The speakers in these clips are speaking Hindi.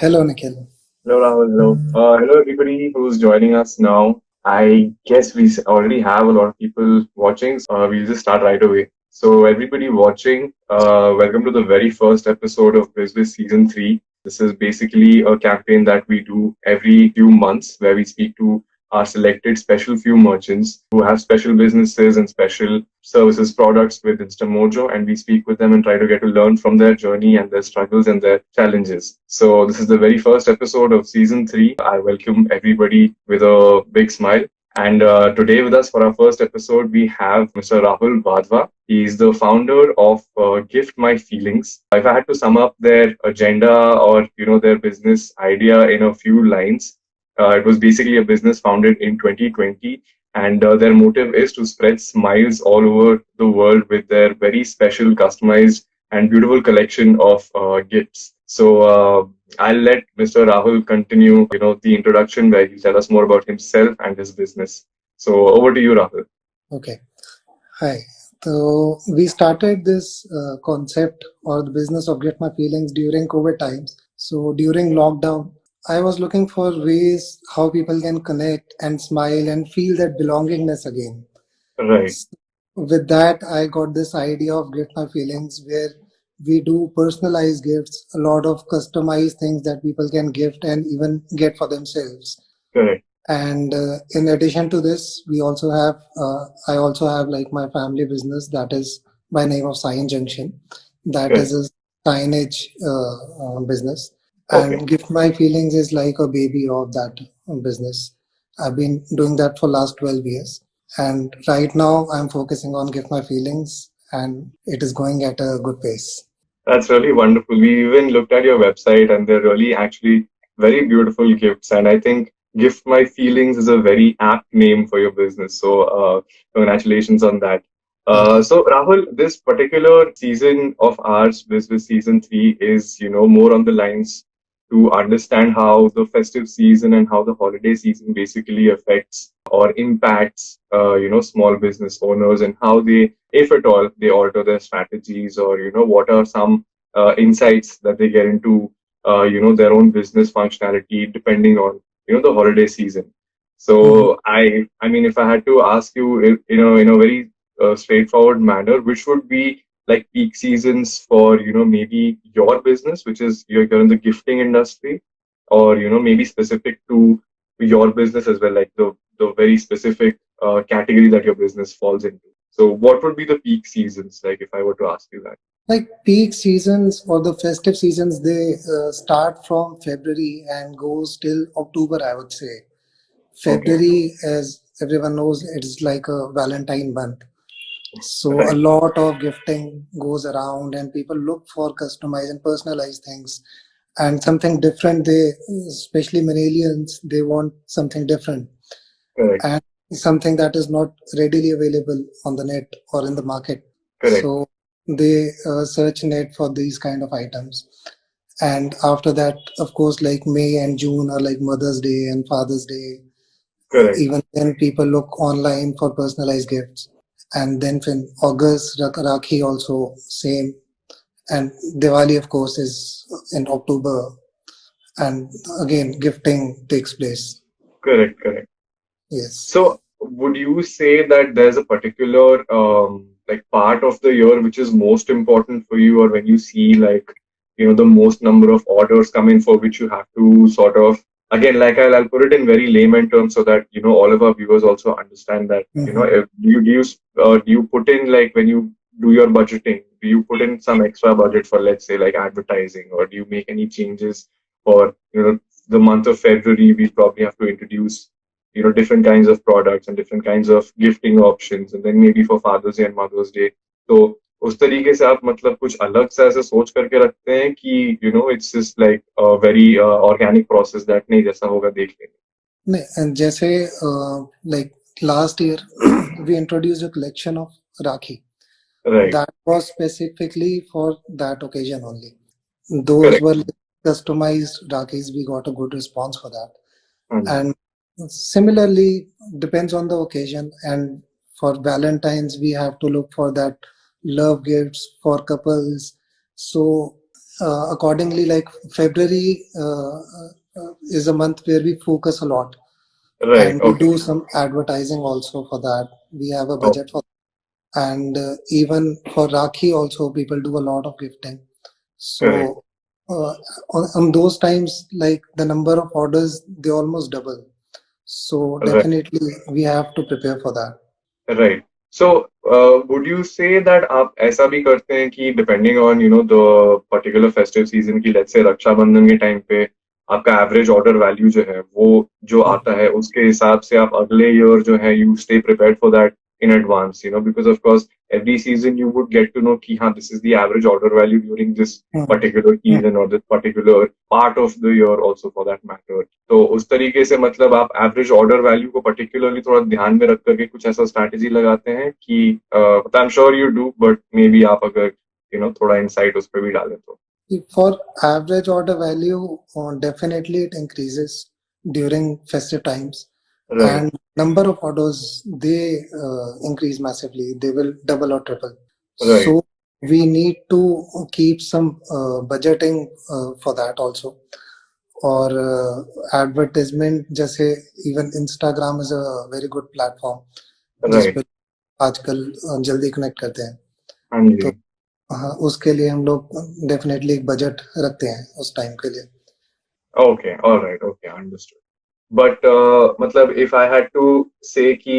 Hello, Nikhil. Hello, Rahul. Hello. Hello, everybody who's joining us now. I guess already have a lot of people watching. We'll just start right away. So, everybody watching, welcome to the very first episode of BizWiz Season 3. This is basically a campaign that we do every few months where we speak to our selected special few merchants who have special businesses and special services products with Instamojo, and we speak with them and try to get to learn from their journey and their struggles and their challenges. So this is the very first episode of season 3. I welcome everybody with a big smile. And today with us for our first episode, we have Mr. Rahul Wadhwa. He is the founder of Gift My Feelings. If I had to sum up their agenda or their business idea in a few lines, it was basically a business founded in 2020, and their motive is to spread smiles all over the world with their very special, customized, and beautiful collection of gifts. So I'll let Mr. Rahul continue, the introduction where he'll tell us more about himself and his business. So over to you, Rahul. Okay. Hi. So we started this concept or the business of Get My Feelings during COVID times. So during lockdown, I was looking for ways how people can connect and smile and feel that belongingness again. Right. With that, I got this idea of Get My Feelings, where we do personalized gifts, a lot of customized things that people can gift and even get for themselves. Correct. And in addition to this, I also have like my family business that is by name of Sign Junction. That Correct. is a signage business. Okay. And Gift My Feelings is like a baby of that business. I've been doing that for last 12 years. And right now I'm focusing on Gift My Feelings and it is going at a good pace. That's really wonderful. We even looked at your website and they're really actually very beautiful gifts. And I think Gift My Feelings is a very apt name for your business. So congratulations on that. Thank you. So Rahul, this particular season of ours, this season 3, is more on the lines to understand how the festive season and how the holiday season basically affects or impacts small business owners, and how they, if at all, they alter their strategies, or what are some insights that they get into their own business functionality depending on the holiday season. Mhm. So I mean, if I had to ask you in a very straightforward manner, which would be like peak seasons for maybe your business, which is you're in the gifting industry, or maybe specific to your business as well, like the very specific category that your business falls into. So what would be the peak seasons, like, if I were to ask you that? Like peak seasons or the festive seasons, they start from February and goes till October, I would say. Okay. February, as everyone knows, it's like a Valentine month. So a Right. lot of gifting goes around and people look for customized and personalized things and something different. They, especially millennials, they want something different Correct. and something that is not readily available on the net or in the market. Correct. So they search net for these kind of items. And after that, of course, like May and June are like Mother's Day and Father's Day. Correct. Even then, people look online for personalized gifts. And then in August, Rakhi also same. And Diwali, of course, is in October. And again, gifting takes place. Correct. Correct. Yes. So, would you say that there's a particular like part of the year which is most important for you, or when you see like the most number of orders come in for which you have to sort of, again, like I'll put it in very layman terms so that all of our viewers also understand that Mhm. if do you put in, like, when you do your budgeting, do you put in some extra budget for, let's say, like advertising, or do you make any changes for the month of February? We probably have to introduce different kinds of products and different kinds of gifting options, and then maybe for Father's Day and Mother's Day. तो उस तरीके से आप मतलब कुछ अलग से ऐसे सोच करके रखते हैं कि it's just like a very organic process that नहीं, जैसा होगा देख लेंगे. नहीं, and जैसे like last year we introduced a collection of Rakhi Right. that was specifically for that occasion only. Those Correct. were like customized Rakhis. We got a good response for that. हाँ जी. And similarly, depends on the occasion. And for Valentine's, we have to look for that love gifts for couples. So accordingly, like February is a month where we focus a lot, Right. and we Okay. do some advertising also for that. We have a Oh, budget for, and even for Rakhi also, people do a lot of gifting. correct. So on those times, like the number of orders, they almost double. So Right. definitely we have to prepare for that. Right. So, would you say that आप ऐसा भी करते हैं कि depending on the particular festive season की let's say रक्षाबंधन के टाइम पे आपका एवरेज ऑर्डर वैल्यू जो है वो जो Hmm. आता है उसके हिसाब से आप अगले ईयर जो है you stay prepared for that in advance, because of course every season you would get to know कि हाँ this is the average order value during this Hmm. particular Hmm. season or this particular part of the year also for that matter. तो उस तरीके से मतलब आप एवरेज ऑर्डर वैल्यू को पर्टिकुलरली थोड़ा ध्यान में रख करके कुछ ऐसा स्ट्रैटेजी लगाते हैं कि आई am sure you do but may be आप अगर थोड़ा इंसाइट उस पर भी डालें तो For average order value, definitely it increases during festive times, right and number of orders, they increase massively. They will double or triple. Right So we need to keep some budgeting for that also. Or advertisement, जैसे even Instagram is a very good platform जिस राइट पे आजकल जल्दी कनेक्ट करते हैं. हाँ तो जी हाँ, उसके लिए हम लोग डेफिनेटली एक बजट रखते हैं उस टाइम के लिए. Okay alright okay understood but मतलब इफ आई हैड टू से कि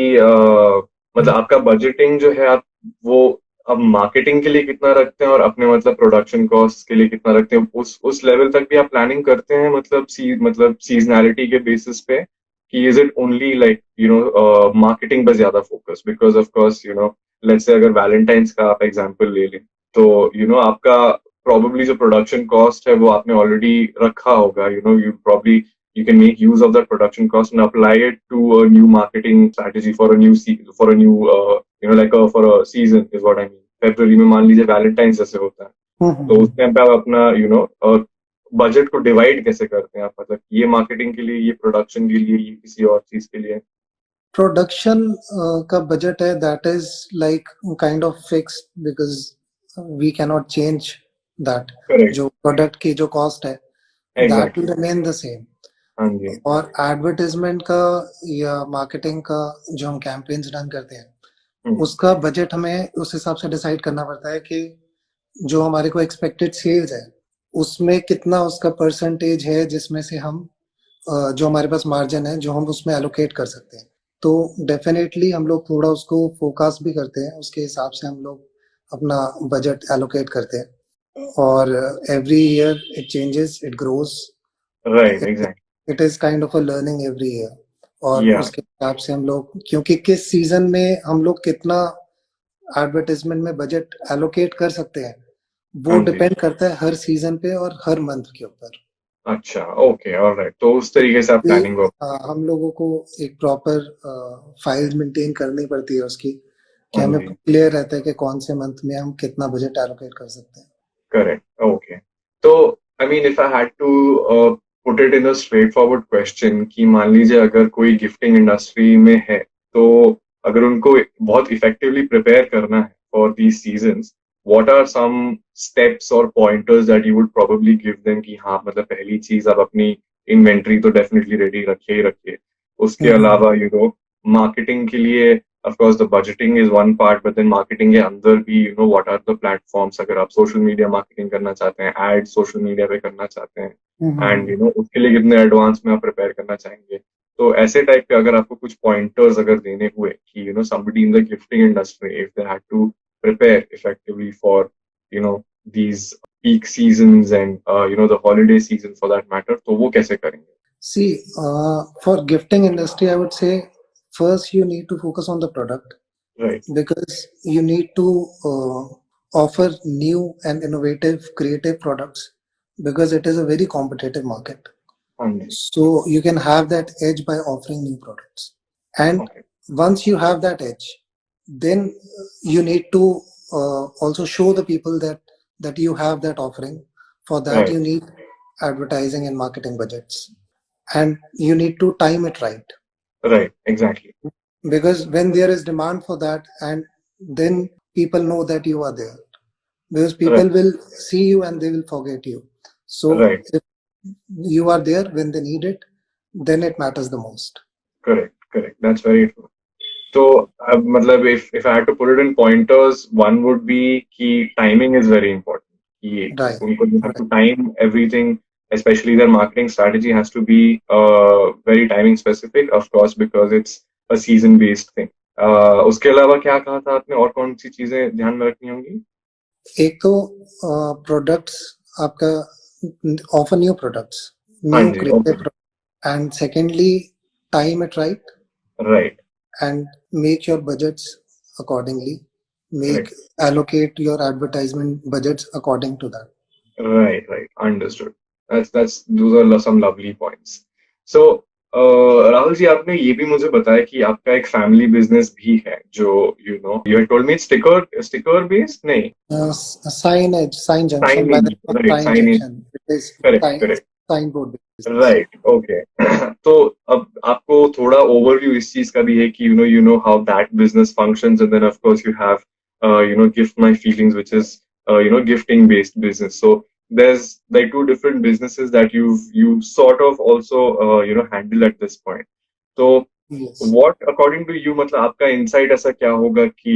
मतलब आपका बजटिंग जो है आप वो अब मार्केटिंग के लिए कितना रखते हैं और अपने मतलब प्रोडक्शन कॉस्ट के लिए कितना रखते हैं उस लेवल तक भी आप प्लानिंग करते हैं मतलब सीजनैलिटी के बेसिस पे कि is it only like marketing पर ज्यादा focus because of course let's say अगर वैलेंटाइंस का आप एग्जांपल ले लें तो आपका probably जो प्रोडक्शन कॉस्ट है वो आपने ऑलरेडी रखा होगा you probably you can make use of that production cost and apply it to a new marketing strategy for a new for a new like for a season is what I mean. February में मान लीजिए वैलेंटाइंस जैसे होता है तो उस टाइम पे आप अपना बजट को डिवाइड कैसे करते हैं आप मतलब ये मार्केटिंग के लिए ये प्रोडक्शन के लिए ये किसी और चीज के लिए प्रोडक्शन का बजट है that is like kind of fixed because we can not change that. Correct जो प्रोडक्ट की जो कॉस्ट है that will exactly remain the same. हाँ जी और एडवर्टाइजमेंट का या मार्केटिंग का जो हम कैंपेन्स रन करते हैं हम्म, उसका बजट हमें उस हिसाब से डिसाइड करना पड़ता है कि जो हमारे को एक्सपेक्टेड सेल्स है उसमें कितना उसका परसेंटेज है जिसमें से हम जो हमारे पास मार्जिन है जो हम उसमें एलोकेट कर सकते हैं. तो डेफिनेटली हम लोग थोड़ा उसको फोकस भी करते हैं, उसके हिसाब से हम लोग अपना बजट एलोकेट करते हैं. और every year it changes, it grows. Right exactly it is kind of a learning every year. और या उसके हिसाब से हम लोग, क्योंकि किस सीजन में हम लोग कितना एडवर्टाइजमेंट में बजट एलोकेट कर सकते हैं वो हाँ जी डिपेंड करता है हर सीजन पे और हर मंथ के ऊपर. अच्छा ओके ऑलराइट तो उस तरीके से आप ये प्लानिंग वर्क हम लोगों को एक प्रॉपर फाइल मेंटेन करनी पड़ती है उसकी, कि हाँ हमें जी क्लियर रहता है कि कौन से मंथ में हम कितना बजट एलोकेट कर सकते हैं. करेक्ट ओके तो I mean if I had to put it in a straight forward question कि मान लीजिए अगर कोई गिफ्टिंग इंडस्ट्री में है तो अगर उनको बहुत इफेक्टिवली प्रिपेयर करना है for these seasons what are some steps और pointers that you would probably give them कि हाँ मतलब पहली चीज आप अपनी इन्वेंट्री तो डेफिनेटली रेडी रखिए ही रखिए उसके हम्म. अलावा मार्केटिंग के लिए of course the budgeting is one part but then marketing के अंदर भी what are the platforms अगर आप social media marketing करना चाहते हैं ad social media पे करना चाहते हैं and हम्म. उसके लिए कितने एडवांस में आप प्रिपेयर करना चाहेंगे तो ऐसे टाइप पे अगर आपको कुछ पॉइंटर्स अगर देने हुए कि somebody in the gifting industry if they had to prepare effectively for you know these peak seasons and the holiday season for that matter तो वो कैसे करेंगे See, for gifting industry, I would say first you need to focus on the product, right because you need to offer new and innovative, creative products, because it is a very competitive market. हाँ जी So you can have that edge by offering new products. And okay once you have that edge, then you need to also show the people that you have that offering. For that, right you need advertising and marketing budgets, and you need to time it right, right exactly because when there is demand for that, and then people know that you are there. because Right. people will see you and they will forget you. So Right. if you are there when they need it, then it matters the most. Correct. Correct. That's very true. So, matlab, if I had to put it in pointers, one would be कि timing is very important. कि Right. उनको you have Right. to time everything, especially their marketing strategy has to be very timing specific, of course, because it's a season based thing. उसके अलावा क्या कहा था आपने और कौन सी चीजें ध्यान में रखनी होंगी? एक तो प्रोडक्ट्स आपका ऑफर न्यू प्रोडक्ट्स हाँ न्यू जी, creative okay, and secondly time it right right, and make your budgets accordingly, make correct, allocate your advertisement budgets according to that. right, right, understood. That's those are some lovely points. So, Rahul ji आपने ये भी मुझे बताया कि आपका एक फैमिली बिजनेस भी है जो you had told me sticker based नहीं Sign junction, by the signage, name of right, sign signage, junction, it is correct, correct. signboard business. Right okay तो अब आपको थोड़ा ओवरव्यू इस चीज का भी है कि you know how that business functions and then of course you have gift my feelings which is gifting based business so there's like two different businesses that you sort of also handle at this point so Yes. what according to you मतलब आपका insight ऐसा क्या होगा कि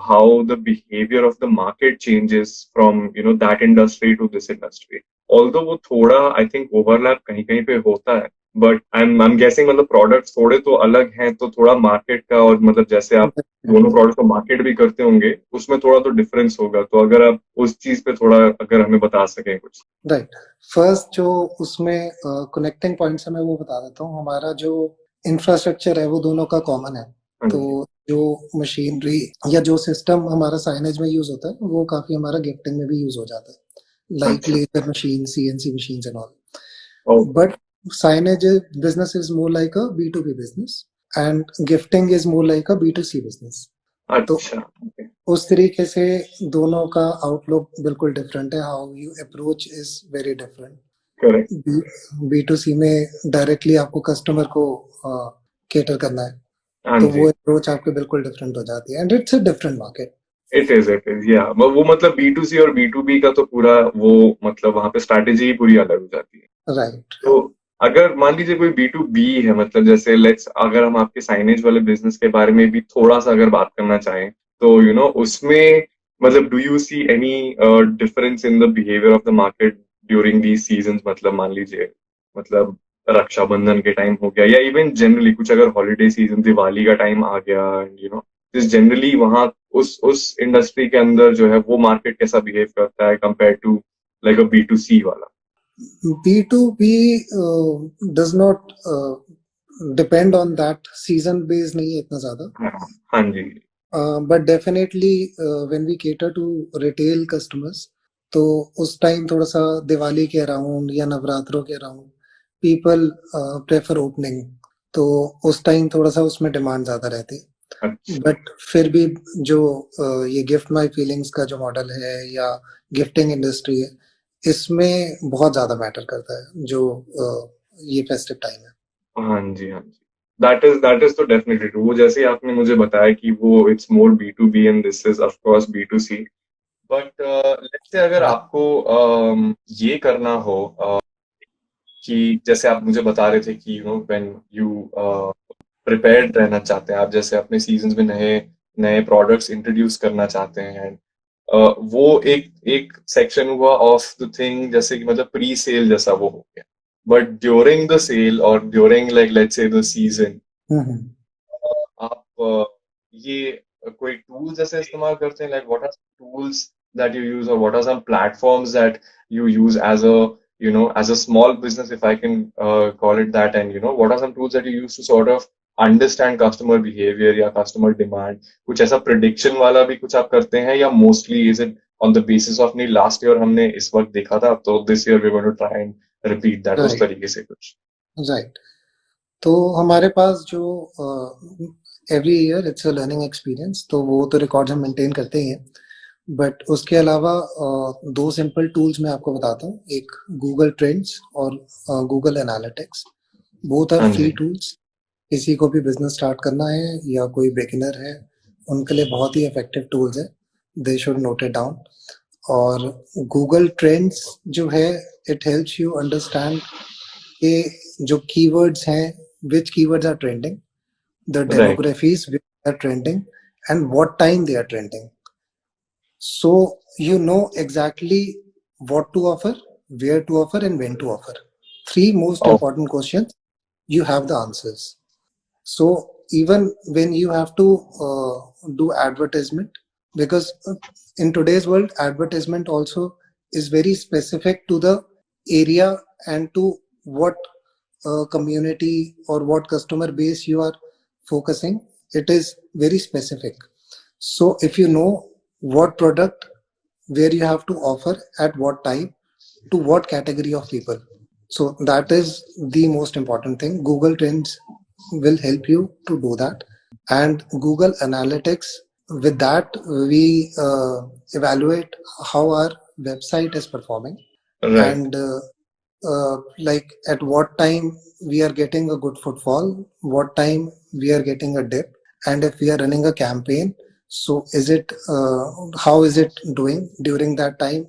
how the behavior of the market changes from that industry to this industry although वो थोड़ा I think overlap कहीं कहीं पे होता है but I'm guessing मतलब products थोड़े तो अलग हैं तो थोड़ा market का और मतलब जैसे आप दोनों Definitely. प्रोडक्ट को मार्केट भी करते होंगे उसमें थोड़ा तो डिफरेंस होगा तो अगर आप उस चीज पे थोड़ा अगर हमें बता सकें कुछ राइट फर्स्ट जो उसमें कनेक्टिंग पॉइंट्स है मैं वो बता देता हूँ हमारा जो इंफ्रास्ट्रक्चर है वो दोनों का कॉमन है हाँ तो जी जो मशीनरी या जो सिस्टम हमारा साइनेज में यूज होता है वो काफी हमारा गिफ्टिंग में भी यूज हो जाता है लाइक अच्छा laser machine CNC machine and all okay but signage business is more like a B2B business and gifting is more like a B2C business. तो अच्छा ओके उस तरीके से दोनों का आउटलुक बिल्कुल डिफरेंट है how you approach is very correct different B to C में डायरेक्टली आपको कस्टमर को केटर करना है हाँ तो वो जी अप्रोच आपके बिल्कुल डिफरेंट हो जाती है and it's a different market it is या वो मतलब बी टू सी और बी टू बी का तो पूरा वो मतलब वहां पे स्ट्रैटेजी ही पूरी अलग हो जाती है राइट तो अगर मान लीजिए कोई बी टू बी है मतलब जैसे लेट्स अगर हम आपके साइनेज वाले बिजनेस के बारे में भी थोड़ा सा अगर बात करना चाहें तो उसमें मतलब do you see any difference in the behaviour of the market during these seasons मतलब मान लीजिए मतलब रक्षाबंधन के टाइम हो गया या इवन जनरली कुछ अगर हॉलीडे सीजन दिवाली का टाइम आ गया जिस जनरली वहाँ उस इंडस्ट्री के अंदर जो है वो मार्केट कैसा बिहेव करता है compare to like a B to C वाला B2B does not depend on that season based नहीं है इतना ज्यादा हाँ हाँ जी but definitely when we cater to retail customers तो उस टाइम थोड़ा सा दिवाली के अराउंड या नवरात्रों के अराउंड पीपल प्रेफर ओपनिंग तो उस टाइम थोड़ा सा उसमें डिमांड ज्यादा रहती है अच्छा बट फिर भी जो ये गिफ्ट माई फीलिंग्स का जो मॉडल है या गिफ्टिंग इंडस्ट्री है इसमें बहुत ज्यादा मैटर करता है जो ये फेस्टिव टाइम है हाँ जी हाँ जी दैट इज तो डेफिनेटली ट्रू वो जैसे ही आपने मुझे बताया कि वो it's more B to B and this is of course B to C but let's say अगर राइट आपको ये करना हो कि जैसे आप मुझे बता रहे थे कि व्हेन यू प्रिपेयर्ड रहना चाहते हैं आप जैसे अपने सीजन्स में नए नए प्रोडक्ट्स इंट्रोड्यूस करना चाहते हैं वो एक एक सेक्शन हुआ ऑफ द थिंग जैसे कि मतलब प्री सेल जैसा वो हो गया बट ड्यूरिंग द सेल और during like let's say the season आप ये कोई टूल्स ऐसे इस्तेमाल करते हैं like what are tools that you use और what are some platforms that you use as a as a small business if I can call it that and what are some tools that you use to sort of understand customer behavior या customer demand कुछ ऐसा prediction वाला भी कुछ आप करते हैं या mostly is it on the basis of नहीं last year हमने इस वक्त देखा था तो this year we're going to try and repeat that उस राइट तरीके से कुछ राइट तो हमारे पास जो every year it's a learning experience तो वो तो रिकॉर्ड हम मेंटेन करते ही हैं बट उसके अलावा दो सिंपल टूल्स मैं आपको बताता हूँ एक गूगल ट्रेंड्स और गूगल एनालिटिक्स बोथ आर हाँ फ्री जी टूल्स किसी को भी बिजनेस स्टार्ट करना है या कोई बिगिनर है उनके लिए बहुत ही इफेक्टिव टूल्स है they should note it down. और गूगल ट्रेंड्स जो है, इट हेल्प्स यू अंडरस्टैंड कि जो कीवर्ड्स हैं, which keywords are trending, the Right. demographies which are trending, and what time they are trending. So you know exactly what to offer, where to offer, and when to offer. Three most Oh, important questions, you have the answers. So even when you have to do advertisement, because in today's world, advertisement also is very specific to the area and to what community or what customer base you are focusing. It is very specific. So if you know what product, where you have to offer, at what time, to what category of people. So that is the most important thing. Google Trends will help you to do that. And Google Analytics, with that, we evaluate how our website is performing, right. and like at what time we are getting a good footfall, what time we are getting a dip, and if we are running a campaign, so is it how is it doing during that time?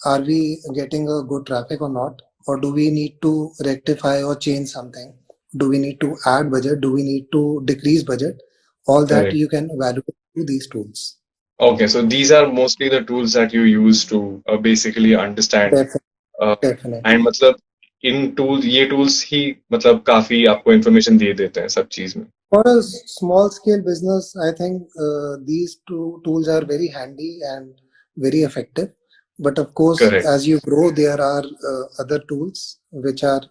Are we getting a good traffic or not? Or do we need to rectify or change something? Do we need to add budget? Do we need to decrease budget? All that Right. you can evaluate through these tools. Okay, so these are mostly the tools that you use to basically understand. Definitely, uh, definitely. and मतलब इन टूल ये टूल्स ही मतलब काफी आपको इन्फॉर्मेशन दे देते हैं सब चीज में. For a small scale business, I think these two tools are very handy and very effective. But of course, correct. as you grow, there are other tools which are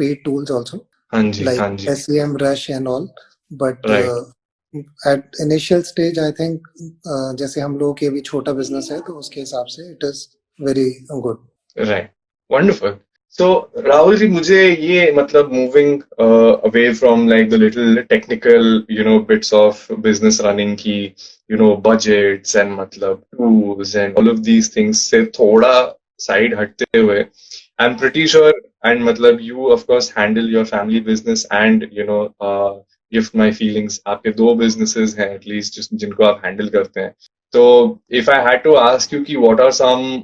paid tools also, हाँ जी, like हाँ जी. SEM, Rush, and all. But right. at initial stage, I think जैसे हम लोग के भी छोटा business है, तो उसके हिसाब से it is very good. Right. Wonderful. So Rahul ji, मुझे ये मतलब moving away from like the little technical bits of business running की बजट्स एंड मतलब tools and all of these things से थोड़ा साइड हटते हुए, I am pretty sure, and मतलब you of course handle your family business and gift my feelings, आपके दो बिजनेसेस हैं एटलीस्ट जिनको आप हैंडल करते हैं. तो if I had to ask you कि what are some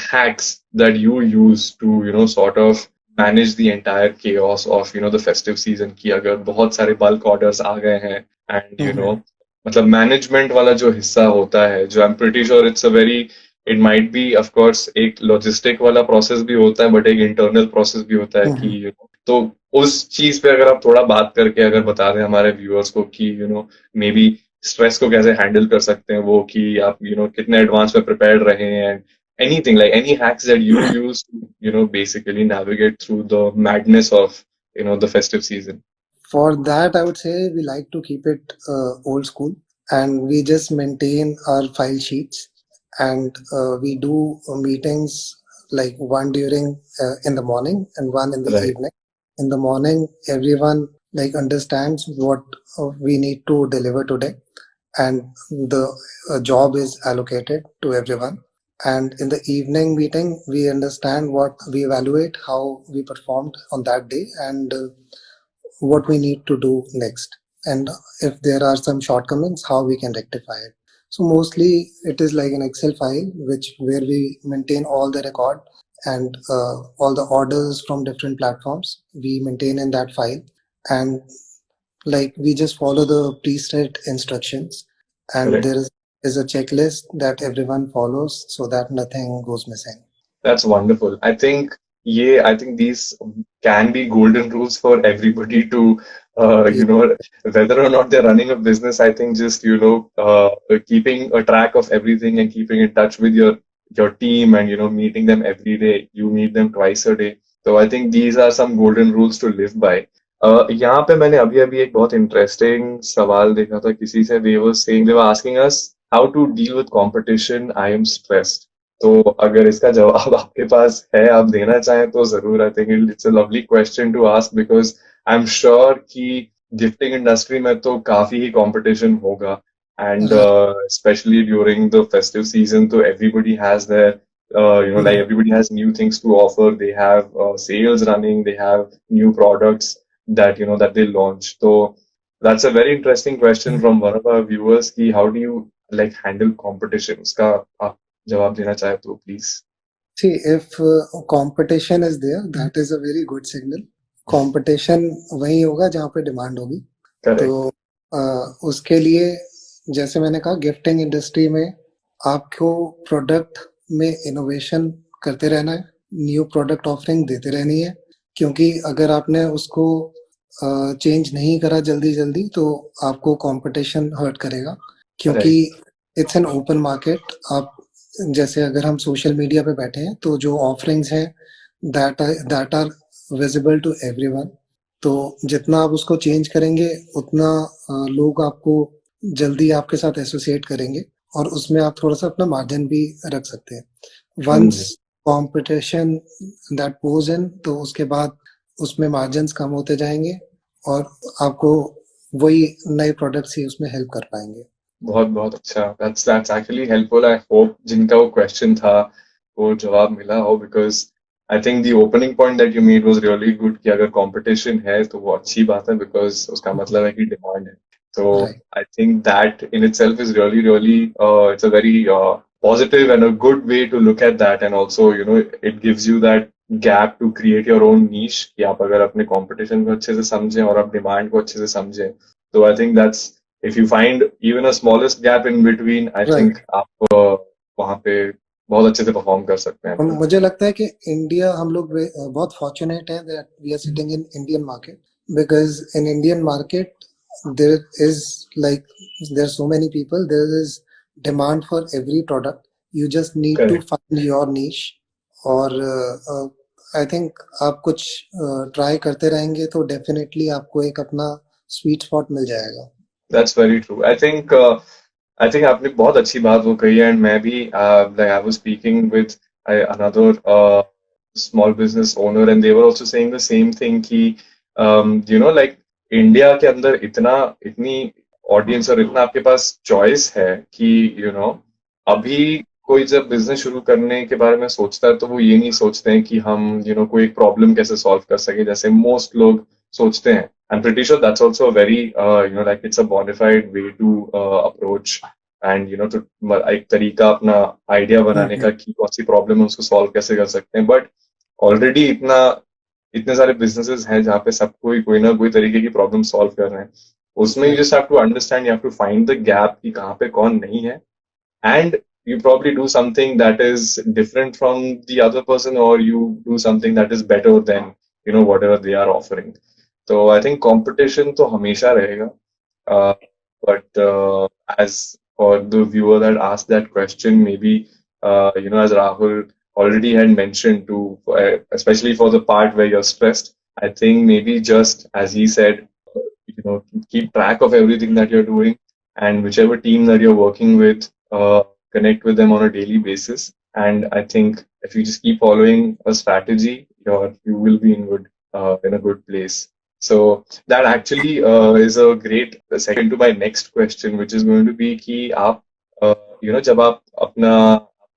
hacks that you use to sort of manage the entire chaos of the festive season की अगर बहुत सारे bulk orders आ गए हैं and Mhm. मतलब मैनेजमेंट वाला जो हिस्सा होता है जो आई am pretty sure it's a very, it might be of course एक लॉजिस्टिक वाला प्रोसेस भी होता है बट एक इंटरनल प्रोसेस भी होता है कि Mhm. तो उस चीज पे अगर आप थोड़ा बात करके अगर बता दें हमारे व्यूअर्स को कि मे बी स्ट्रेस को कैसे हैंडल कर सकते हैं वो, कि आप कितने एडवांस में प्रिपेयर्ड रहे हैं, anything like any hacks that you use to basically navigate through the madness of the festive season. For that, I would say we like to keep it old school, and we just maintain our file sheets, and we do meetings like one during in the morning and one in the Right. evening. In the morning, everyone like understands what we need to deliver today, and the job is allocated to everyone. And in the evening meeting, we understand what we evaluate how we performed on that day, and what we need to do next, and if there are some shortcomings, how we can rectify it. So mostly it is like an Excel file which where we maintain all the record, and all the orders from different platforms we maintain in that file, and like we just follow the preset instructions, and Correct. there is a checklist that everyone follows so that nothing goes missing. That's wonderful. I think, yeah, I think these can be golden rules for everybody to, Yeah. whether or not they're running a business. I think just, keeping a track of everything and keeping in touch with your team and, meeting them every day. You meet them twice a day. So I think these are some golden rules to live by. यहाँ पे मैंने अभी अभी एक बहुत इंटरेस्टिंग सवाल देखा था किसी से. They were asking us how to deal with competition. I am stressed. तो अगर इसका जवाब आपके पास है, आप देना चाहें तो जरूर. I think it's a lovely question to ask because I am sure कि गिफ्टिंग इंडस्ट्री में तो काफी ही कंपटीशन होगा and Right. Specially during the festive season. तो everybody has their like Mhm. everybody has new things to offer. They have sales running, they have new products that that they launch. So that's a very interesting question from one of our viewers. Ki how do you like handle competition? उसका आप जवाब देना चाहे तो please. See, if competition is there, that is a very good signal. Competition वही होगा जहाँ पे डिमांड होगी. तो Correct. उसके लिए जैसे मैंने कहा, गिफ्टिंग इंडस्ट्री में आपको प्रोडक्ट में इनोवेशन करते रहना है, न्यू प्रोडक्ट ऑफरिंग देते रहनी है, क्योंकि अगर आपने उसको चेंज नहीं करा जल्दी जल्दी तो आपको कंपटीशन हर्ट करेगा, क्योंकि Right. It's an open market. आप जैसे अगर हम सोशल मीडिया पे बैठे हैं तो जो ऑफरिंग्स हैं that are visible to everyone. तो जितना आप उसको चेंज करेंगे उतना लोग आपको जल्दी आपके साथ एसोसिएट करेंगे, और उसमें आप थोड़ा सा अपना मार्जिन भी रख सकते हैं. हाँ वंस जी. कंपटीशन दैट पोज इन, तो उसके बाद उसमें मार्जिन्स कम होते जाएंगे और आपको वही नए प्रोडक्ट्स ही उसमें हेल्प कर पाएंगे. बहुत बहुत अच्छा. That's actually helpful. I hope जिनका वो question था वो जवाब मिला हो, because I think the opening point that you made was really good कि अगर competition है तो वो अच्छी बात है, because उसका मतलब है कि demand है. So right. I think that in itself is really it's a very positive and a good way to look at that, and also it gives you that gap to create your own niche कि आप अगर अपने competition को अच्छे से समझें और आप demand को अच्छे से समझें. So I think that's, if you find even a smallest gap in between, I right. think आप वहाँ पे बहुत अच्छे से परफॉर्म कर सकते हैं. मुझे लगता है कि इंडिया, हम लोग बहुत फॉर्चुनेट हैं that we are sitting in Indian market, because in Indian market there is like there are so many people, there is demand for every product. You just need to correct. Find your niche. और आई थिंक आप कुछ ट्राई करते रहेंगे तो डेफिनेटली आपको एक अपना स्वीट स्पॉट मिल जाएगा. That's very true. I think आपने बहुत अच्छी बात वो कही है, एंड मैं भी like I was speaking with another small business owner, and they were also saying the same thing कि like इंडिया के अंदर इतनी ऑडियंस और इतना आपके पास चॉइस है कि अभी कोई जब बिजनेस शुरू करने के बारे में सोचता है तो वो ये नहीं सोचते हैं कि हम कोई एक प्रॉब्लम कैसे सॉल्व कर सके, जैसे मोस्ट लोग सोचते हैं. I'm pretty sure that's also a very, like it's a bona fide way to approach, and to एक तरीका अपना आइडिया बनाने का कि कौन सी प्रॉब्लम है उसको सॉल्व कैसे कर सकते हैं. बट ऑलरेडी इतने सारे बिजनेसेस हैं जहाँ पे सब कोई ना कोई तरीके की प्रॉब्लम सॉल्व कर रहे हैं. उसमें you right. Just have to understand, you have to find the gap कि कहाँ पे कौन नहीं है, and you probably do something that is different from the other person, or you do something that is better than whatever they are offering. So I think competition तो हमेशा रहेगा. uh, but as for the viewer that asked that question, maybe as Rahul already had mentioned, to especially for the part where you're stressed, I think maybe just as he said, keep track of everything that you're doing, and whichever team that you're working with, connect with them on a daily basis. And I think if you just keep following a strategy, you will be in a good place. So that actually is a great second to my next question, which is going to be कि आप जब आप अपना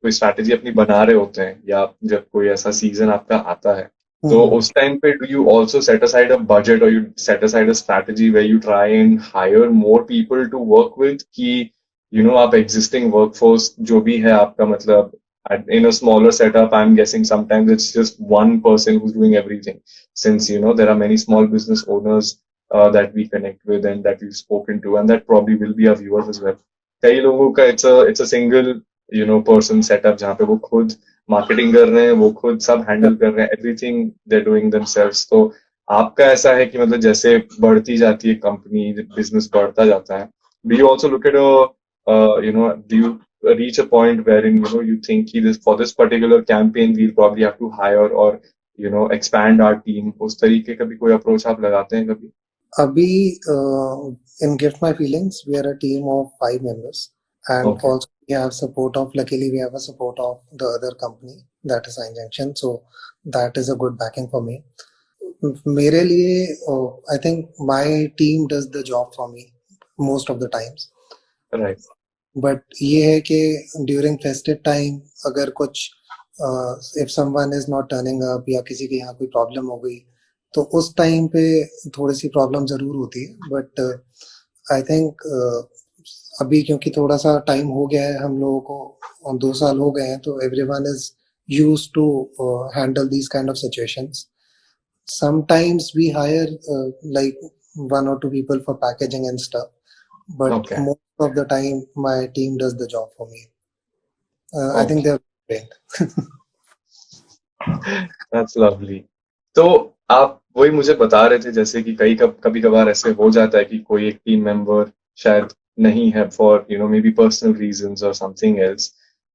कोई स्ट्रैटेजी अपनी बना रहे होते हैं, या जब कोई ऐसा सीजन आपका आता है, तो उस टाइम पे do you also set aside a budget, और you set aside a strategy where you try and hire more people to work with, कि आप एग्जिस्टिंग वर्कफोर्स जो भी है आपका, मतलब in a smaller setup, I'm guessing sometimes it's just one person who's doing everything, since there are many small business owners that we connect with and that we've spoken to, and that probably will be our viewers as well. कई लोगों का it's a single person setup जहाँ पे वो खुद मार्केटिंग कर रहे हैं, वो खुद सब हैंडल कर रहे हैं, एवरीथिंग दे डूइंग देमसेल्व्स. तो आपका ऐसा है कि मतलब जैसे बढ़ती जाती है कंपनी, बिजनेस बढ़ता जाता है, do you also look at do you reach a point wherein you think कि this, for this particular campaign we'll probably have to hire or expand our team, उस तरीके का भी कोई अप्रोच आप लगाते हैं कभी? अभी in Gift My Feelings, we are a team of 5 members, and Okay. also we have support of, luckily we have a support of the other company, that is Injunction, so that is a good backing for me. मेरे लिए I think my team does the job for me most of the times. Right. But ये है कि ड्यूरिंग फेस्टिव टाइम अगर कुछ if someone is not turning up या किसी के यहाँ कोई प्रॉब्लम हो गई, तो उस टाइम पे थोड़ी सी प्रॉब्लम जरूर होती है. बट आई थिंक अभी क्योंकि थोड़ा सा टाइम हो गया है हम लोगों को, और 2 साल हो गए हैं, तो everyone is used to handle these kind of situations. Sometimes we hire like 1 or 2 people for packaging and stuff, but Okay. most of the time my team does the job for me. I think Okay. they're trained. That's lovely. तो आप वही मुझे बता रहे थे जैसे कि कभी कभार ऐसे हो जाता है कि कोई एक टीम मेंबर शायद नहीं है for may be personal reasons और समथिंग एल्स.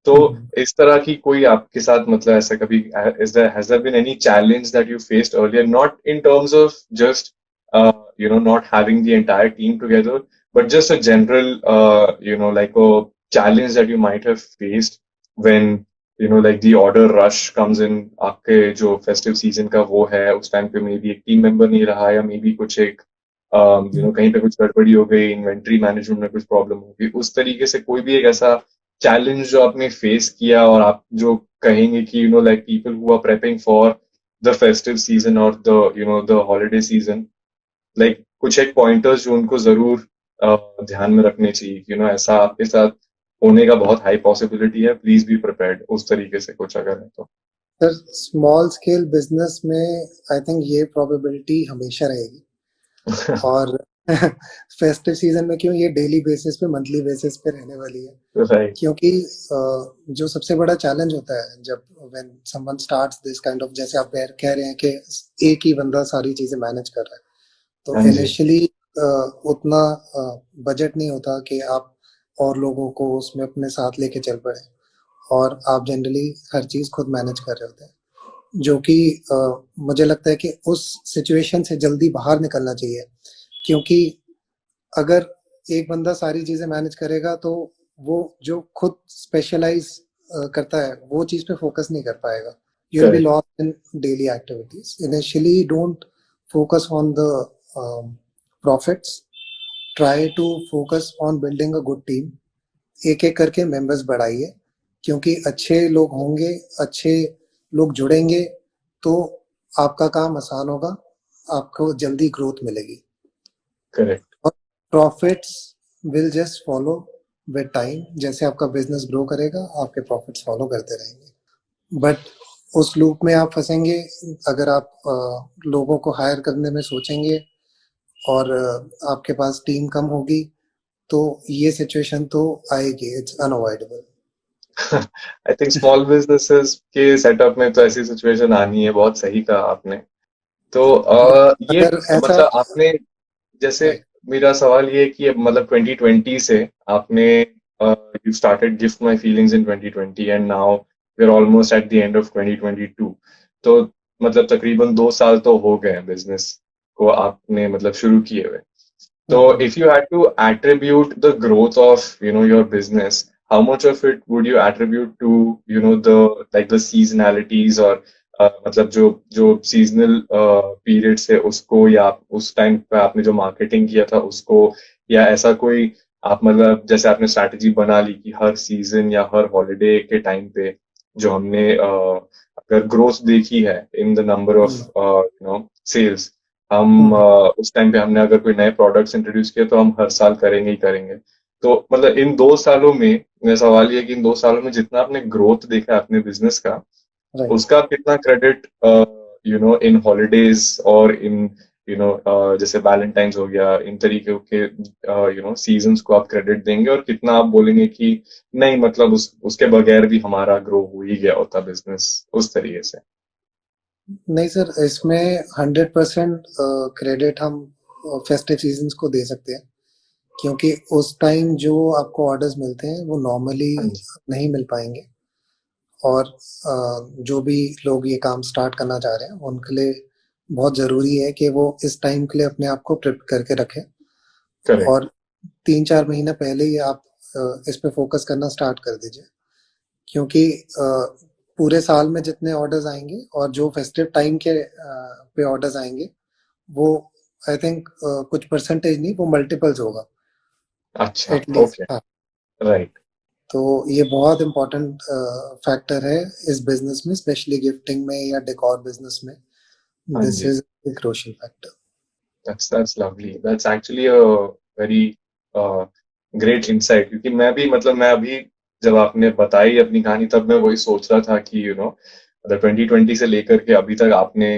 तो Mhm. इस तरह की कोई आपके साथ मतलब ऐसा कभी has there been any challenge that you faced earlier not in terms of just not having the entire team together but just a general like a challenge that you might have faced when like the order rush comes in आपके जो फेस्टिव सीजन का वो है उस टाइम पे मे बी एक टीम मेंबर नहीं रहा या मे बी कुछ एक कहीं पे कुछ गड़बड़ी हो गई इन्वेंट्री मैनेजमेंट में कुछ प्रॉब्लम हो गई उस तरीके से कोई भी एक ऐसा चैलेंज जो आपने फेस किया और आप जो कहेंगे कि like people who are prepping for the festive season और the the holiday season like कुछ एक पॉइंटर्स जो उनको जरूर ध्यान में रखने चाहिए कि ऐसा आपके साथ होने का बहुत हाई पॉसिबिलिटी है प्लीज बी प्रिपेयर्ड उस तरीके से कुछ अगर है तो. सर, स्मॉल स्केल बिजनेस में आई थिंक ये प्रोबेबिलिटी हमेशा रहेगी. और फेस्टिव सीजन में क्यों, ये डेली बेसिस पे, मंथली बेसिस पे रहने वाली है. राइट. क्योंकि जो सबसे बड़ा चैलेंज होता है जब when someone starts this kind of, जैसे आप कह रहे हैं कि एक ही बंदा सारी चीजें मैनेज कर रहा है, तो हाँ जी. इनिशियली उतना बजट नहीं होता कि आप और लोगों को उसमें अपने साथ लेके चल पड़े, और आप जनरली हर चीज खुद मैनेज कर रहे होते हैं, जो कि मुझे लगता है कि उस सिचुएशन से जल्दी बाहर निकलना चाहिए. क्योंकि अगर एक बंदा सारी चीजें मैनेज करेगा तो वो जो खुद स्पेशलाइज करता है वो चीज पे फोकस नहीं कर पाएगा. You will be correct. Lost in daily activities. Initially don't focus on the profits, try to focus on building a good team. एक एक करके मेंबर्स बढ़ाइए, क्योंकि अच्छे लोग होंगे, अच्छे लोग जुड़ेंगे, तो आपका काम आसान होगा, आपको जल्दी ग्रोथ मिलेगी, करेक्ट. और profits will just follow with time. जैसे आपका बिजनेस ग्रो करेगा, आपके प्रॉफिट्स फॉलो करते रहेंगे. बट उस लूप में आप फंसेंगे अगर आप लोगों को हायर करने में सोचेंगे, और आपके पास टीम कम होगी, तो ये सिचुएशन तो आएगी. It's unavoidable. I think small businesses के सेटअप में तो ऐसी सिचुएशन आनी है बहुत सही कहा आपने. तो बट ये अगर ऐसा, मतलब आपने जैसे राइट. मेरा सवाल ये है कि अब मतलब 2020 से आपने you started Gift My Feelings in 2020 and now we are almost at the end of 2022. तो मतलब तकरीबन 2 साल तो हो गए हैं बिजनेस को आपने मतलब शुरू किए हुए. So if you had to attribute the growth of, your business, how much of it would you attribute to, the like the seasonalities or मतलब जो seasonal periods है उसको या उस टाइम पे आपने जो मार्केटिंग किया था उसको या ऐसा कोई आप मतलब जैसे आपने स्ट्रैटेजी बना ली कि हर सीजन या हर हॉलिडे के टाइम पे जो हमने अगर ग्रोथ देखी है in the number of sales हम उस टाइम पे हमने अगर कोई नए प्रोडक्ट्स इंट्रोड्यूस किए तो हम हर साल करेंगे ही करेंगे. तो मतलब इन 2 सालों में मेरा सवाल ये है कि इन 2 सालों में जितना आपने ग्रोथ देखा है अपने बिजनेस का राइट. उसका आप कितना क्रेडिट इन हॉलीडेज और इन जैसे वैलेंटाइंस हो गया इन तरीके के सीजन्स को आप क्रेडिट देंगे और कितना आप बोलेंगे कि नहीं मतलब उसके बगैर भी हमारा ग्रो हो ही गया होता बिजनेस उस तरीके से. नहीं सर, इसमें 100% क्रेडिट हम फेस्टिव सीजन्स को दे सकते हैं, क्योंकि उस टाइम जो आपको ऑर्डर्स मिलते हैं वो नॉर्मली हाँ जी. नहीं मिल पाएंगे. और जो भी लोग ये काम स्टार्ट करना चाह रहे हैं उनके लिए बहुत ज़रूरी है कि वो इस टाइम के लिए अपने आप को प्रिप करके रखें. करेक्ट. और 3-4 महीने पहले ही आप इस पे फोकस करना स्टार्ट कर दीजिए, क्योंकि पूरे साल में जितने ऑर्डर्स आएंगे और जो फेस्टिव टाइम के पे ऑर्डर्स आएंगे, वो आई थिंक कुछ परसेंटेज नहीं, वो मल्टीपल्स होगा अच्छा. एटलीस्ट. ओके. हाँ. राइट. तो ये बहुत इम्पोर्टेंट फैक्टर है इस बिजनेस में, स्पेशली गिफ्टिंग में या डेकोर बिजनेस में. हाँ दिस जी. Is a crucial factor. That's lovely. That's actually a very uh, great insight, क्योंकि मैं भी मतलब मैं अभी जब आपने बताई अपनी कहानी तब मैं वही सोच रहा था कि मतलब 2020 से लेकर के अभी तक आपने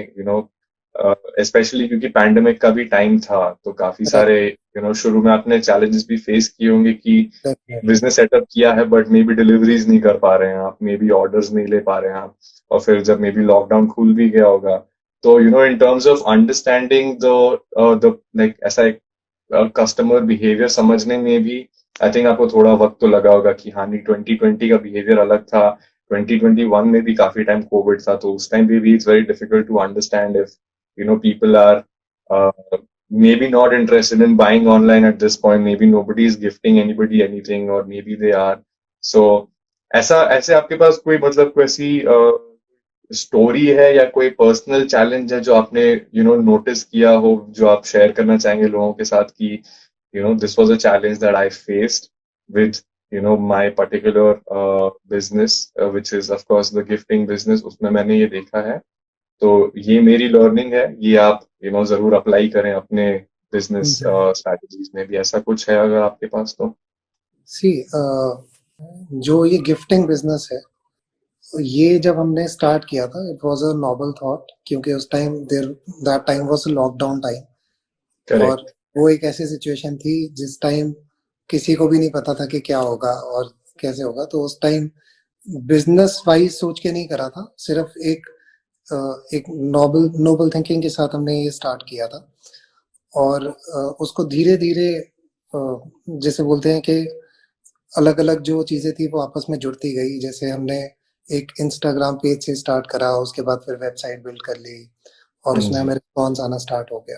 स्पेशली क्योंकि पैंडेमिक का भी टाइम था तो काफी राइट, सारे शुरू में आपने चैलेंजेस भी फेस किए होंगे कि डेफिनेटली। बिजनेस सेटअप किया है बट मे बी डिलीवरीज नहीं कर पा रहे हैं आप, मे बी ऑर्डर्स नहीं ले पा रहे हैं आप, और फिर जब मे बी लॉकडाउन खुल भी गया होगा तो इन terms of understanding the like ऐसा एक कस्टमर बिहेवियर समझने में भी आई थिंक आपको थोड़ा वक्त तो लगा होगा कि हाँ नहीं 2020 का बिहेवियर अलग था, 2021 में भी काफी टाइम कोविड था तो उस टाइम पे भी it's very difficult to understand if people are maybe not interested in buying online at this point, maybe nobody is gifting anybody anything or maybe they are, so ऐसा ऐसे आपके पास कोई मतलब कोई ऐसी स्टोरी है या कोई पर्सनल चैलेंज है जो आपने नोटिस किया हो जो आप शेयर करना चाहेंगे लोगों के साथ कि this was a challenge that I faced with my particular business which is of course the gifting business, उसमें मैंने ये देखा है तो ये मेरी लर्निंग है, ये आप जरूर अप्लाई करें अपने बिजनेस स्ट्रैटेजीज में भी, ऐसा कुछ है अगर आपके पास तो। सी, जो ये गिफ्टिंग बिजनेस है, ये जब हमने स्टार्ट किया था, it was a noble thought, क्योंकि उस time there that time was lockdown time. और करेक्ट। वो एक ऐसी सिचुएशन थी जिस टाइम किसी को भी नहीं पता था कि क्या होगा और कैसे होगा। तो उस टाइम बिजनेस वाइज सोच के नहीं करा था, सिर्फ एक नोबल नोबल थिंकिंग के साथ हमने ये स्टार्ट किया था। और उसको धीरे धीरे, जैसे बोलते हैं कि अलग अलग जो चीजें थी वो आपस में जुड़ती गई। जैसे हमने एक इंस्टाग्राम पेज से स्टार्ट करा, उसके बाद फिर वेबसाइट बिल्ड कर ली और हाँ उसमें जी। हमें रिस्पॉन्स आना स्टार्ट हो गया।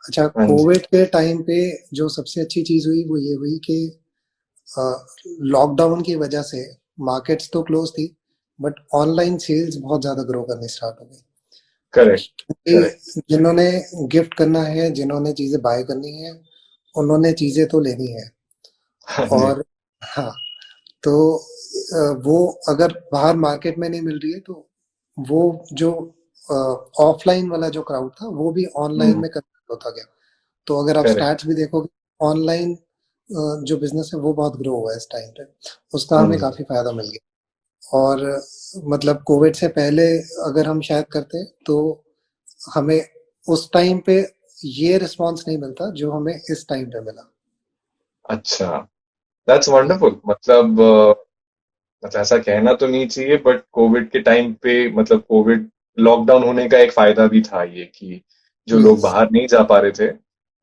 अच्छा, हाँ जी। कोविड के टाइम पे जो सबसे अच्छी चीज हुई वो ये हुई कि लॉकडाउन की वजह से मार्केट्स तो क्लोज थी, बट ऑनलाइन सेल्स बहुत ज्यादा ग्रो करनी स्टार्ट हो गई। करेक्ट। करेक्ट। क्योंकि जिन्होंने गिफ्ट करना है, जिन्होंने चीजें बाय करनी है, उन्होंने चीजें तो लेनी है। हाँ जी। और हाँ, तो वो अगर बाहर मार्केट में नहीं मिल रही है तो वो जो ऑफलाइन वाला जो क्राउड था वो भी ऑनलाइन हम्म। में कन्वर्ट होता गया। तो अगर आप करेक्ट। स्टैट्स भी देखोगे, ऑनलाइन जो बिजनेस है वो बहुत ग्रो हुआ है इस टाइम पे। उसका हाँ हमें जी। काफी फायदा मिल गया। और मतलब कोविड से पहले अगर हम शायद करते तो हमें उस टाइम पे ये रिस्पॉन्स नहीं मिलता जो हमें इस टाइम पे मिला। अच्छा, दैट्स वंडरफुल। मतलब ऐसा कहना तो नहीं चाहिए बट कोविड के टाइम पे मतलब कोविड लॉकडाउन होने का एक फायदा भी था ये कि जो लोग यस। बाहर नहीं जा पा रहे थे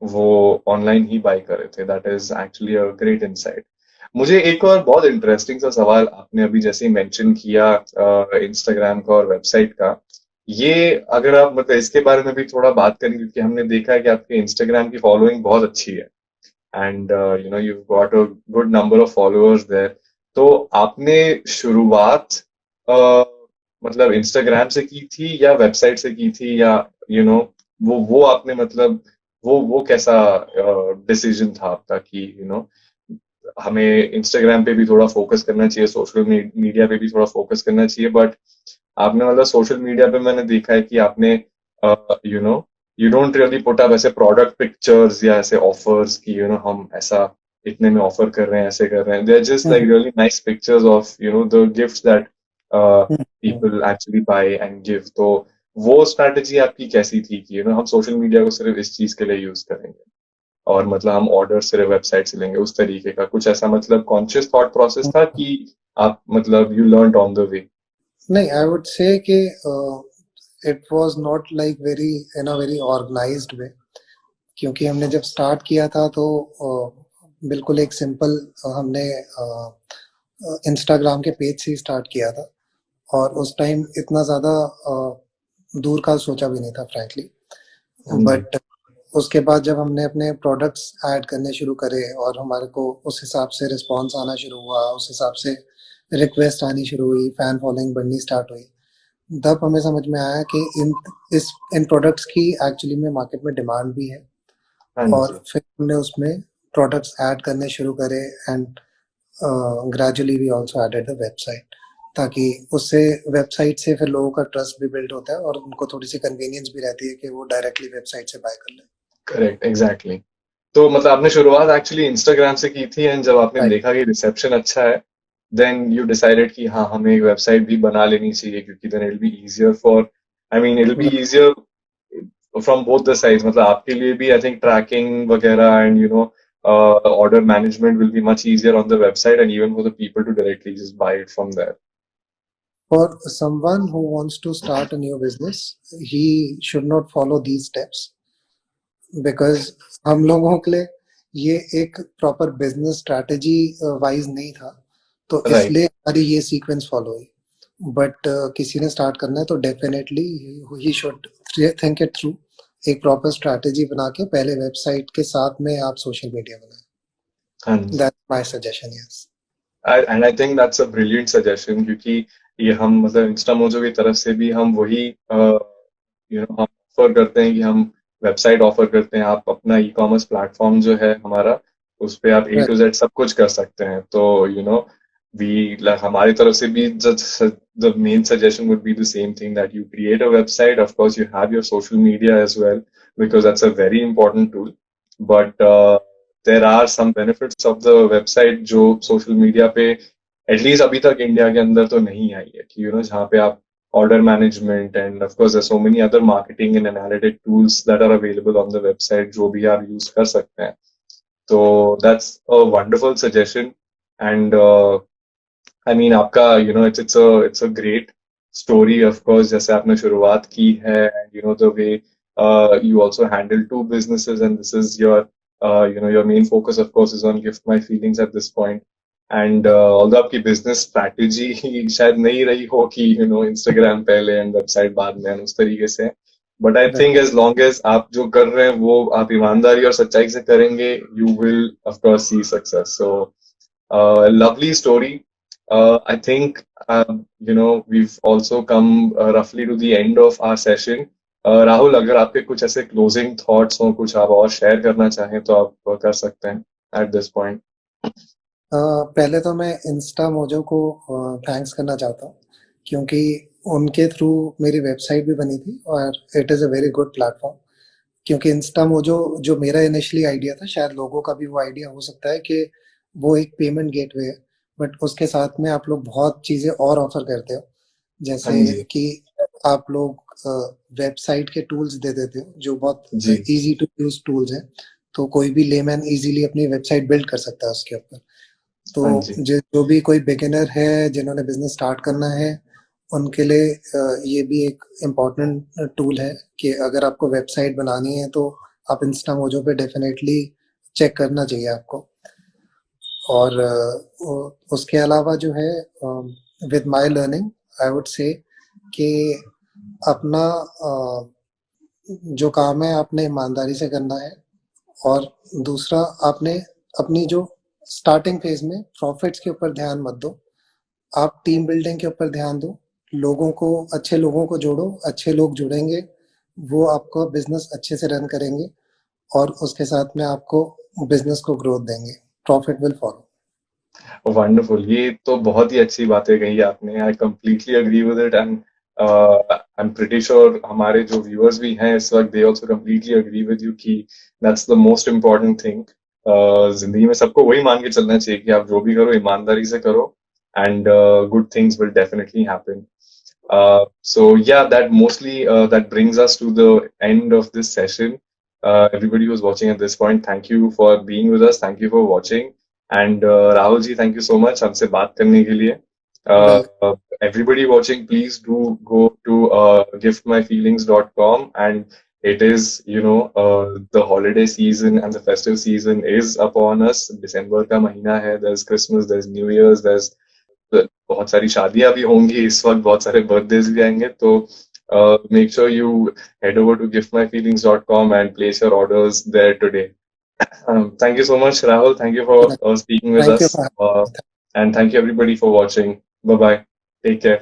वो ऑनलाइन ही बाय कर रहे थे, that is actually a great insight. मुझे एक और बहुत इंटरेस्टिंग सा सवाल आपने अभी जैसे ही मेंशन किया इंस्टाग्राम का और वेबसाइट का, ये अगर आप मतलब इसके बारे में भी थोड़ा बात करें क्योंकि हमने देखा है कि आपके इंस्टाग्राम की फॉलोइंग बहुत अच्छी है and you've got a good number of followers there, तो आपने शुरुआत uh, मतलब इंस्टाग्राम से की थी या वेबसाइट से की थी या वो आपने मतलब वो कैसा डिसीजन था आपका कि हमें इंस्टाग्राम पे भी थोड़ा फोकस करना चाहिए, सोशल मीडिया पे भी थोड़ा फोकस करना चाहिए, बट आपने मतलब सोशल मीडिया पे मैंने देखा है कि आपने you know you don't really put up ऐसे प्रोडक्ट पिक्चर्स या ऐसे ऑफर्स की हम ऐसा इतने में ऑफर कर रहे हैं ऐसे कर रहे हैं, they are just like really nice pictures of the gifts that people actually buy and give, तो वो स्ट्रैटेजी आपकी कैसी थी कि हम सोशल मीडिया को सिर्फ इस चीज के लिए यूज करेंगे और मतलब हम ऑर्डर सिर्फ वेबसाइट से लेंगे, उस तरीके का कुछ ऐसा मतलब कॉन्शियस थॉट प्रोसेस था कि आप मतलब you learn on the way. नहीं, आई वुड से कि it was not like very in a very organised way. क्योंकि हमने जब स्टार्ट किया था तो बिल्कुल एक सिंपल हमने इंस्टाग्राम के पेज से ही स्टार्ट किया था। और उस टाइम इतना ज़्यादा दूर का सोचा भी नहीं था फ्रैंकली। हाँ जी। बट उसके बाद जब हमने अपने प्रोडक्ट्स ऐड करने शुरू करे और हमारे को उस हिसाब से रिस्पॉन्स आना शुरू हुआ, उस हिसाब से रिक्वेस्ट आनी शुरू हुई, फैन फॉलोइंग बढ़नी स्टार्ट हुई, तब हमें समझ में आया कि इन प्रोडक्ट्स की एक्चुअली में मार्केट में डिमांड भी है। हाँ और जी। फिर हमने उसमें प्रोडक्ट्स ऐड करने शुरू करे and gradually we also added the website, ताकि उससे वेबसाइट से फिर लोगों का ट्रस्ट भी बिल्ड होता है और उनको थोड़ी सी कन्वीनियंस भी रहती है कि वो डायरेक्टली वेबसाइट से बाय कर ले। Correct, exactly. तो मतलब आपने शुरुआत एक्चुअली इंस्टाग्राम से की थी एंड जब आपने राइट। देखा कि रिसेप्शन अच्छा है देन यू डिसाइडेड कि हाँ हमें एक वेबसाइट भी बना लेनी चाहिए क्योंकि then it be easier for I mean it be easier from both the sides मतलब आपके लिए भी आई थिंक ट्रैकिंग वगैरह and you know order management will be much easier on the website and even for the people to directly just buy it from there. For someone who wants to start a new business, he should not follow these steps because हम लोगों के लिए ये एक प्रॉपर बिजनेस स्ट्रैटेजी वाइज नहीं था, तो Right. इसलिए हमारी ये सीक्वेंस फॉलो हुई। बट किसी ने स्टार्ट करना है तो definitely he should think it through, एक प्रॉपर स्ट्रैटेजी बना के पहले वेबसाइट के साथ में आप सोशल मीडिया बनाएं। हाँ जी। That's my suggestion. Yes. And I think that's a brilliant suggestion क्योंकि ये हम मतलब इंस्टामोजो की तरफ से भी हम वही यू नो हम ऑफर करते हैं कि हम वेबसाइट ऑफर करते हैं आप अपना ई कॉमर्स प्लेटफॉर्म जो है हमारा उस पे आप ए राइट। टू जेड सब कुछ कर सकते हैं तो यू नो वी हमारी तरफ से भी the main suggestion would be the same thing that you create a website of course you have your social media as well because that's a very important tool but there are some benefits of the website जो सोशल मीडिया पे एटलीस्ट अभी तक इंडिया के अंदर तो नहीं आई है कि यू नो जहाँ पे आप order management and of course there's so many other marketing and analytic tools that are available on the website जो भी आप use कर सकते हैं तो that's a wonderful suggestion and I mean आपका you know it's a great story of course जैसे आपने शुरुआत की है and you know the way you also handle two businesses and this is your you know your main focus of course is on gift my feelings at this point and although आपकी business strategy शायद नहीं रही हो कि you know Instagram पहले and website बाद में and उस तरीके से but I right. think as long as आप जो कर रहे हैं वो आप ईमानदारी और सच्चाई से करेंगे you will of course see success so lovely story. I think you know we've also come roughly to the end of our session. Rahul अगर आपके कुछ ऐसे क्लोजिंग थॉट्स हो कुछ आप और शेयर करना चाहें तो आप कर सकते हैं एट दिस पॉइंट पहले तो मैं इंस्टा मोजो को थैंक्स करना चाहता हूँ क्योंकि उनके थ्रू मेरी वेबसाइट भी बनी थी और it is a very good platform. क्योंकि इंस्टा मोजो जो मेरा इनिशियली आइडिया था, शायद लोगों का भी वो आइडिया हो सकता है कि वो एक पेमेंट गेटवे है, बट उसके साथ में आप लोग बहुत चीज़ें और ऑफर करते हो, हाँ जैसे जी कि आप लोग वेबसाइट के टूल्स दे देते हो जो बहुत जी इजी टू यूज टूल्स हैं, तो कोई भी लेमैन इजीली अपनी वेबसाइट बिल्ड कर सकता है उसके ऊपर। तो हाँ जी जो भी कोई बिगिनर है जिन्होंने बिजनेस स्टार्ट करना है, उनके लिए ये भी एक इम्पॉर्टेंट टूल है कि अगर आपको वेबसाइट बनानी है तो आप इंस्टा मोजो पे डेफिनेटली चेक करना चाहिए आपको। और उसके अलावा जो है, with my learning I would say कि अपना जो काम है आपने ईमानदारी से करना है। और दूसरा, आपने अपनी जो स्टार्टिंग फेज में प्रॉफिट्स के ऊपर ध्यान मत दो, आप टीम बिल्डिंग के ऊपर ध्यान दो। लोगों को, अच्छे लोगों को जोड़ो, अच्छे लोग जुड़ेंगे, वो आपको बिजनेस अच्छे से रन करेंगे और उसके साथ में आपको बिजनेस को ग्रोथ देंगे। Profit will follow. वंडरफुल ये तो बहुत ही अच्छी बातें कही आपने I completely agree with it and I am pretty sure हमारे जो व्यूअर्स भी हैं इस वक्त they also completely agree with you कि that's the most important thing जिंदगी में सबको वही मान के चलना चाहिए कि आप जो भी करो ईमानदारी से करो and good things will definitely happen so yeah, that mostly that brings us to the end of this session. Everybody who's watching at this point, thank you for being with us. Thank you for watching. And Rahul ji, thank you so much हमसे बात करने के लिए. Well, Everybody watching, please do go to giftmyfeelings.com and it is, you know, the holiday season and the festive season is upon us. December का महीना है. There's Christmas, there's New Year's, there's बहुत सारी शादियां भी होंगी इस वक्त बहुत सारे बर्थडेज भी आएंगे तो make sure you head over to giftmyfeelings.com and place your orders there today. Thank you so much, Rahul. Thank you for speaking with thank us. You. And thank you everybody for watching. Bye bye. Take care.